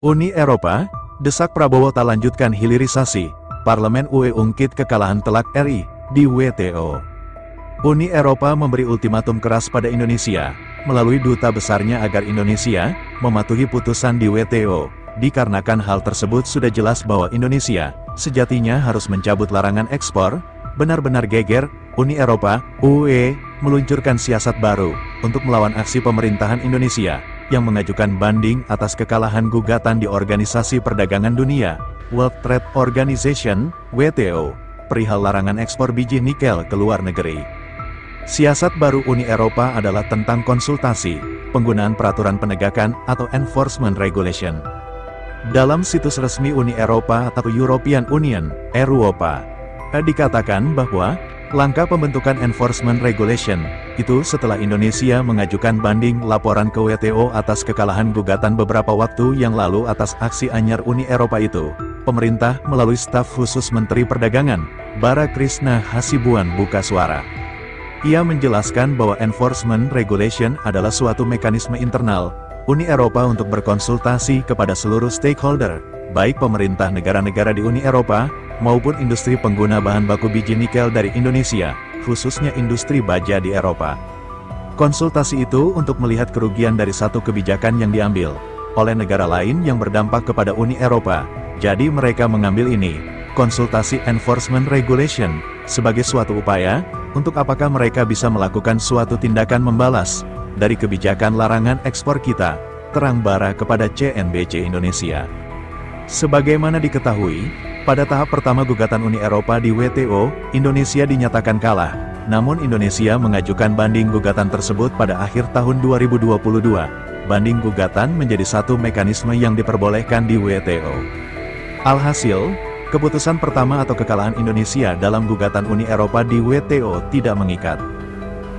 Uni Eropa, desak Prabowo tak lanjutkan hilirisasi, Parlemen UE ungkit kekalahan telak RI di WTO. Uni Eropa memberi ultimatum keras pada Indonesia, melalui duta besarnya agar Indonesia mematuhi putusan di WTO, dikarenakan hal tersebut sudah jelas bahwa Indonesia sejatinya harus mencabut larangan ekspor. Benar-benar geger, Uni Eropa, UE, meluncurkan siasat baru untuk melawan aksi pemerintahan Indonesia yang mengajukan banding atas kekalahan gugatan di Organisasi Perdagangan Dunia, World Trade Organization, WTO, perihal larangan ekspor biji nikel ke luar negeri. Siasat baru Uni Eropa adalah tentang konsultasi, penggunaan peraturan penegakan atau enforcement regulation. Dalam situs resmi Uni Eropa atau European Union, EUROPA, dikatakan bahwa langkah pembentukan enforcement regulation itu setelah Indonesia mengajukan banding laporan ke WTO atas kekalahan gugatan beberapa waktu yang lalu atas aksi anyar Uni Eropa itu. Pemerintah melalui staf khusus Menteri Perdagangan, Bara Krishna Hasibuan buka suara. Ia menjelaskan bahwa enforcement regulation adalah suatu mekanisme internal Uni Eropa untuk berkonsultasi kepada seluruh stakeholder, baik pemerintah negara-negara di Uni Eropa, maupun industri pengguna bahan baku biji nikel dari Indonesia, khususnya industri baja di Eropa. Konsultasi itu untuk melihat kerugian dari satu kebijakan yang diambil oleh negara lain yang berdampak kepada Uni Eropa, jadi mereka mengambil ini, konsultasi enforcement regulation, sebagai suatu upaya, untuk apakah mereka bisa melakukan suatu tindakan membalas dari kebijakan larangan ekspor kita, terang bara kepada CNBC Indonesia. Sebagaimana diketahui, pada tahap pertama gugatan Uni Eropa di WTO, Indonesia dinyatakan kalah, namun Indonesia mengajukan banding gugatan tersebut pada akhir tahun 2022. Banding gugatan menjadi satu mekanisme yang diperbolehkan di WTO. Alhasil, keputusan pertama atau kekalahan Indonesia dalam gugatan Uni Eropa di WTO tidak mengikat.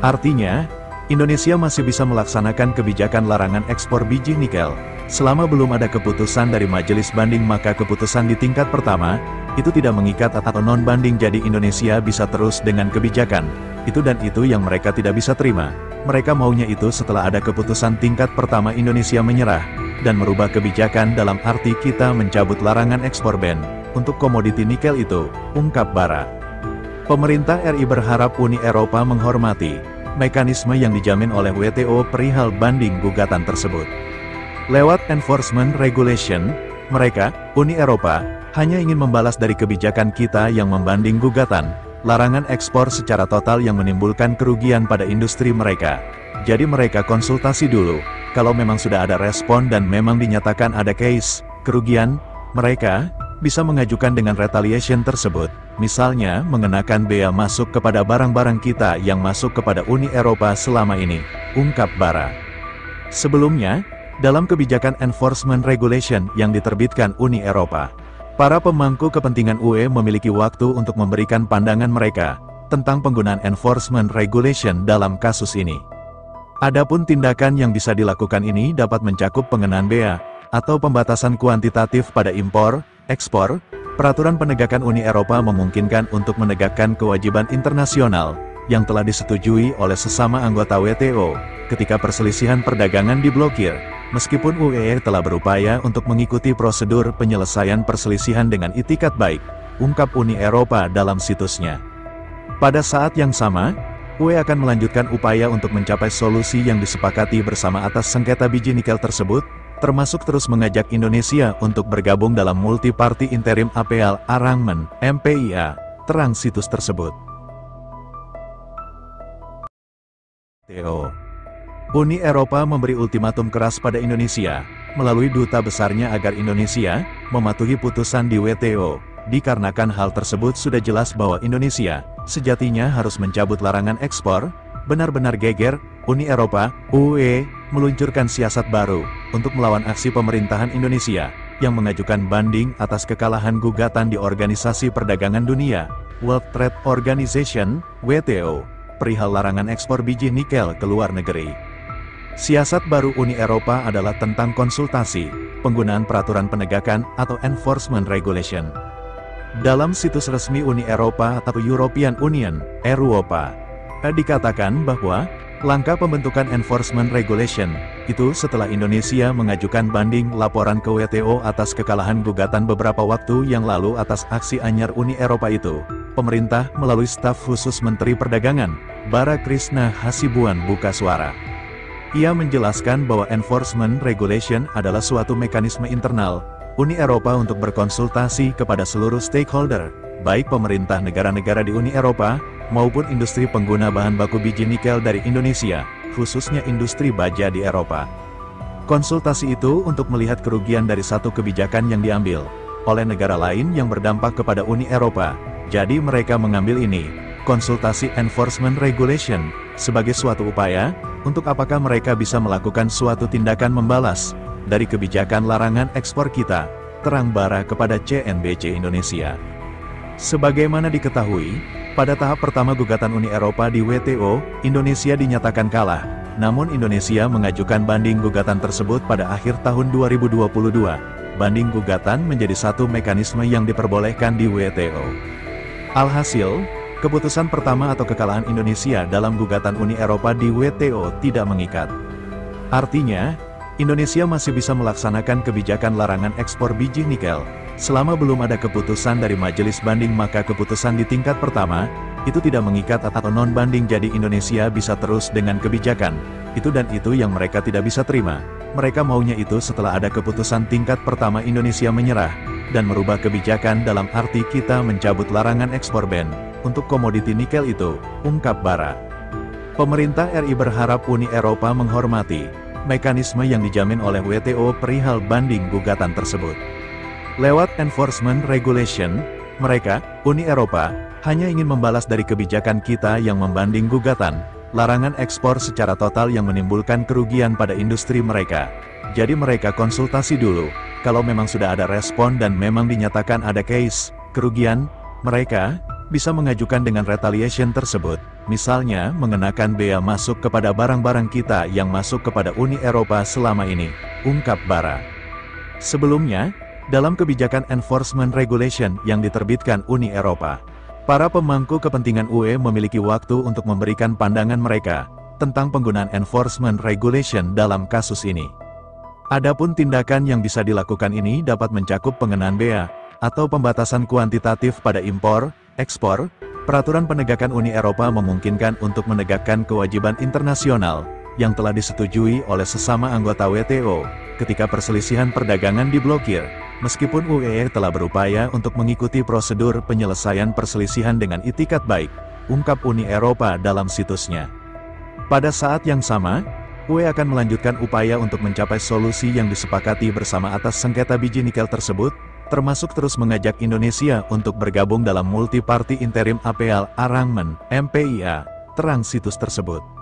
Artinya, Indonesia masih bisa melaksanakan kebijakan larangan ekspor biji nikel. Selama belum ada keputusan dari majelis banding, maka keputusan di tingkat pertama itu tidak mengikat atau non-banding, jadi Indonesia bisa terus dengan kebijakan itu dan itu yang mereka tidak bisa terima. Mereka maunya itu setelah ada keputusan tingkat pertama Indonesia menyerah dan merubah kebijakan dalam arti kita mencabut larangan ekspor ban untuk komoditi nikel itu, ungkap Bara. Pemerintah RI berharap Uni Eropa menghormati mekanisme yang dijamin oleh WTO perihal banding gugatan tersebut. Lewat enforcement regulation, mereka, Uni Eropa, hanya ingin membalas dari kebijakan kita yang membanding gugatan, larangan ekspor secara total yang menimbulkan kerugian pada industri mereka. Jadi mereka konsultasi dulu, kalau memang sudah ada respon dan memang dinyatakan ada case kerugian, mereka bisa mengajukan dengan retaliation tersebut, misalnya mengenakan bea masuk kepada barang-barang kita yang masuk kepada Uni Eropa selama ini, ungkap Bara. Sebelumnya, dalam kebijakan enforcement regulation yang diterbitkan Uni Eropa, para pemangku kepentingan UE memiliki waktu untuk memberikan pandangan mereka tentang penggunaan enforcement regulation dalam kasus ini. Adapun tindakan yang bisa dilakukan ini dapat mencakup pengenaan bea atau pembatasan kuantitatif pada impor, ekspor. Peraturan penegakan Uni Eropa memungkinkan untuk menegakkan kewajiban internasional yang telah disetujui oleh sesama anggota WTO ketika perselisihan perdagangan diblokir. Meskipun UE telah berupaya untuk mengikuti prosedur penyelesaian perselisihan dengan itikat baik, ungkap Uni Eropa dalam situsnya. Pada saat yang sama, UE akan melanjutkan upaya untuk mencapai solusi yang disepakati bersama atas sengketa biji nikel tersebut, termasuk terus mengajak Indonesia untuk bergabung dalam Multi-Party Interim Appeal Arrangement, MPIA, terang situs tersebut. Uni Eropa memberi ultimatum keras pada Indonesia, melalui duta besarnya agar Indonesia mematuhi putusan di WTO, dikarenakan hal tersebut sudah jelas bahwa Indonesia sejatinya harus mencabut larangan ekspor. Benar-benar geger, Uni Eropa, UE, meluncurkan siasat baru untuk melawan aksi pemerintahan Indonesia yang mengajukan banding atas kekalahan gugatan di Organisasi Perdagangan Dunia, World Trade Organization, WTO, perihal larangan ekspor biji nikel ke luar negeri. Siasat baru Uni Eropa adalah tentang konsultasi, penggunaan peraturan penegakan atau enforcement regulation. Dalam situs resmi Uni Eropa atau European Union, EUROPA, dikatakan bahwa langkah pembentukan enforcement regulation Itu setelah Indonesia mengajukan banding laporan ke WTO atas kekalahan gugatan beberapa waktu yang lalu atas aksi anyar Uni Eropa itu. Pemerintah melalui staf khusus Menteri Perdagangan, Bara Krishna Hasibuan buka suara. Ia menjelaskan bahwa enforcement regulation adalah suatu mekanisme internal Uni Eropa untuk berkonsultasi kepada seluruh stakeholder, baik pemerintah negara-negara di Uni Eropa, maupun industri pengguna bahan baku biji nikel dari Indonesia, khususnya industri baja di Eropa. Konsultasi itu untuk melihat kerugian dari satu kebijakan yang diambil oleh negara lain yang berdampak kepada Uni Eropa. Jadi mereka mengambil ini, konsultasi enforcement regulation, sebagai suatu upaya, untuk apakah mereka bisa melakukan suatu tindakan membalas dari kebijakan larangan ekspor kita, terang Bara kepada CNBC Indonesia. Sebagaimana diketahui, pada tahap pertama gugatan Uni Eropa di WTO, Indonesia dinyatakan kalah, namun Indonesia mengajukan banding gugatan tersebut pada akhir tahun 2022. Banding gugatan menjadi satu mekanisme yang diperbolehkan di WTO. Alhasil, keputusan pertama atau kekalahan Indonesia dalam gugatan Uni Eropa di WTO tidak mengikat. Artinya, Indonesia masih bisa melaksanakan kebijakan larangan ekspor biji nikel. Selama belum ada keputusan dari majelis banding, maka keputusan di tingkat pertama, itu tidak mengikat atau non-banding, jadi Indonesia bisa terus dengan kebijakan itu, dan itu yang mereka tidak bisa terima. Mereka maunya itu setelah ada keputusan tingkat pertama Indonesia menyerah, dan merubah kebijakan dalam arti kita mencabut larangan ekspor ban untuk komoditi nikel itu, ungkap Bara. Pemerintah RI berharap Uni Eropa menghormati mekanisme yang dijamin oleh WTO perihal banding gugatan tersebut. Lewat enforcement regulation, mereka, Uni Eropa, hanya ingin membalas dari kebijakan kita yang membanding gugatan larangan ekspor secara total yang menimbulkan kerugian pada industri mereka. Jadi mereka konsultasi dulu, kalau memang sudah ada respon dan memang dinyatakan ada case kerugian, mereka bisa mengajukan dengan retaliation tersebut, misalnya mengenakan bea masuk kepada barang-barang kita yang masuk kepada Uni Eropa selama ini, ungkap Bara. Sebelumnya, dalam kebijakan enforcement regulation yang diterbitkan Uni Eropa, para pemangku kepentingan UE memiliki waktu untuk memberikan pandangan mereka tentang penggunaan enforcement regulation dalam kasus ini. Adapun tindakan yang bisa dilakukan ini dapat mencakup pengenaan bea, atau pembatasan kuantitatif pada impor, ekspor. Peraturan penegakan Uni Eropa memungkinkan untuk menegakkan kewajiban internasional yang telah disetujui oleh sesama anggota WTO, ketika perselisihan perdagangan diblokir. Meskipun UE telah berupaya untuk mengikuti prosedur penyelesaian perselisihan dengan itikat baik, ungkap Uni Eropa dalam situsnya. Pada saat yang sama, UE akan melanjutkan upaya untuk mencapai solusi yang disepakati bersama atas sengketa biji nikel tersebut, termasuk terus mengajak Indonesia untuk bergabung dalam Multi-Party Interim Appeal Arrangement (MPIA), terang situs tersebut.